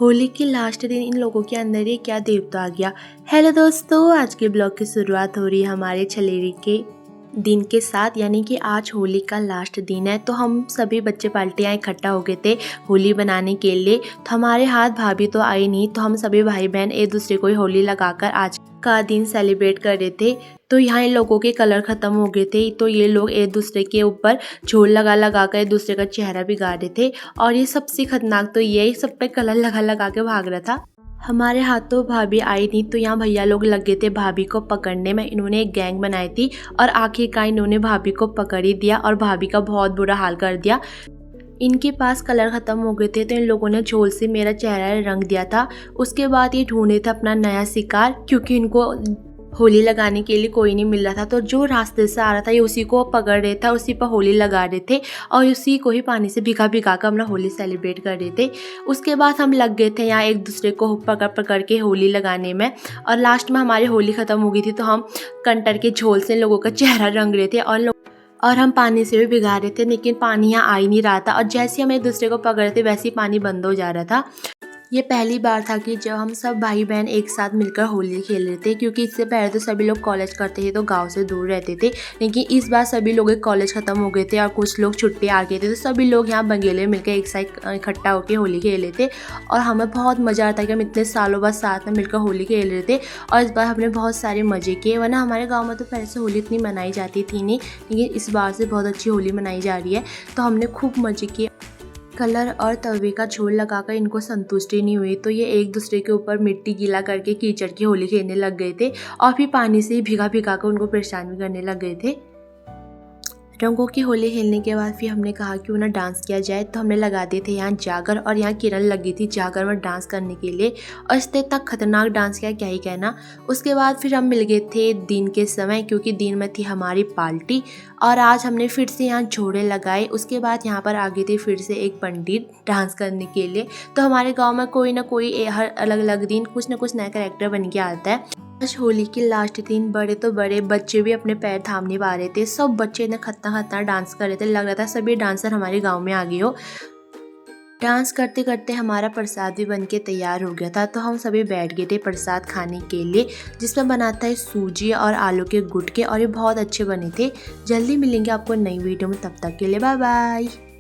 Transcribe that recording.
होली के लास्ट दिन इन लोगों के अंदर ये क्या देवता आ गया। हेलो दोस्तों, आज के ब्लॉग की शुरुआत हो रही है हमारे छलेरी के दिन के साथ, यानी कि आज होली का लास्ट दिन है। तो हम सभी बच्चे पार्टियाँ इकट्ठा हो गए थे होली बनाने के लिए। तो हमारे हाथ भाभी तो आई नहीं, तो हम सभी भाई बहन एक दूसरे को होली लगाकर आज का दिन सेलिब्रेट कर रहे थे। तो यहाँ इन लोगों के कलर ख़त्म हो गए थे, तो ये लोग एक दूसरे के ऊपर झोल लगा कर एक दूसरे का चेहरा बिगाड़ रहे थे। और ये सबसे खतरनाक तो ये सब पे कलर लगा के भाग रहा था। हमारे हाथ तो भाभी आई नहीं, तो यहाँ भैया लोग लगे थे भाभी को पकड़ने में। इन्होंने एक गैंग बनाई थी और आखिरकार इन्होंने भाभी को पकड़ ही दिया और भाभी का बहुत बुरा हाल कर दिया। इनके पास कलर ख़त्म हो गए थे, तो इन लोगों ने झोल से मेरा चेहरा रंग दिया था। उसके बाद ये ढूंढे थे अपना नया शिकार, क्योंकि इनको होली लगाने के लिए कोई नहीं मिल रहा था। तो जो रास्ते से आ रहा था ये उसी को पकड़ रहे था, उसी पर होली लगा रहे थे और उसी को ही पानी से भिगा कर अपना होली सेलिब्रेट कर रहे थे। उसके बाद हम लग गए थे यहाँ एक दूसरे को पकड़ के होली लगाने में। और लास्ट में हमारी होली ख़त्म हो गई थी, तो हम कंटर के झोल से लोगों का चेहरा रंग रहे थे और हम पानी से भी भिगा रहे थे, लेकिन पानी यहाँ आ ही नहीं रहा था। और जैसे हम एक दूसरे को पकड़ रहे थे वैसे ही पानी बंद हो जा रहा था। ये पहली बार था कि जब हम सब भाई बहन एक साथ मिलकर होली खेल रहे थे, क्योंकि इससे पहले तो सभी लोग कॉलेज करते थे तो गांव से दूर रहते थे। लेकिन इस बार सभी लोग कॉलेज ख़त्म हो गए थे और कुछ लोग छुट्टी आ गए थे, तो सभी लोग यहाँ बंगेले मिलकर एक साथ इकट्ठा होकर होली खेल रहे थे। और हमें बहुत मज़ा आता है कि हम इतने सालों बाद साथ में मिलकर होली खेल रहे थे। और इस बार हमने बहुत सारे मज़े किए, वरना हमारे गाँव में तो पहले से होली इतनी मनाई जाती थी नहीं, लेकिन इस बार से बहुत अच्छी होली मनाई जा रही है। तो हमने खूब मज़े किए। कलर और तवे का झोल लगाकर इनको संतुष्टि नहीं हुई, तो ये एक दूसरे के ऊपर मिट्टी गीला करके कीचड़ की होली खेलने लग गए थे और फिर पानी से भिगा कर उनको परेशान भी करने लग गए थे। रंगों की होली खेलने के बाद फिर हमने कहा क्यों ना डांस किया जाए, तो हमने लगा दिए थे यहाँ जागर, और यहाँ किरण लगी थी जागर में डांस करने के लिए। और इसने इतना खतरनाक डांस किया क्या ही कहना। उसके बाद फिर हम मिल गए थे दिन के समय, क्योंकि दिन में थी हमारी पार्टी। और आज हमने फिर से यहाँ जोड़े लगाए। उसके बाद यहाँ पर आ गए थे फिर से एक पंडित डांस करने के लिए। तो हमारे गाँव में कोई ना कोई हर अलग अलग दिन कुछ ना कुछ नया कैरेक्टर बन के आता है। आज होली के लास्ट दिन बड़े तो बड़े बच्चे भी अपने पैर थाम नहीं पा रहे थे। सब बच्चे ने खतरनाक डांस कर रहे थे, लग रहा था सभी डांसर हमारे गांव में आ गए हो। डांस करते करते हमारा प्रसाद भी बन के तैयार हो गया था, तो हम सभी बैठ गए थे प्रसाद खाने के लिए, जिसमें बनाता है सूजी और आलू के गुटके, और ये बहुत अच्छे बने थे। जल्दी मिलेंगे आपको नई वीडियो में, तब तक के लिए बाय बाय।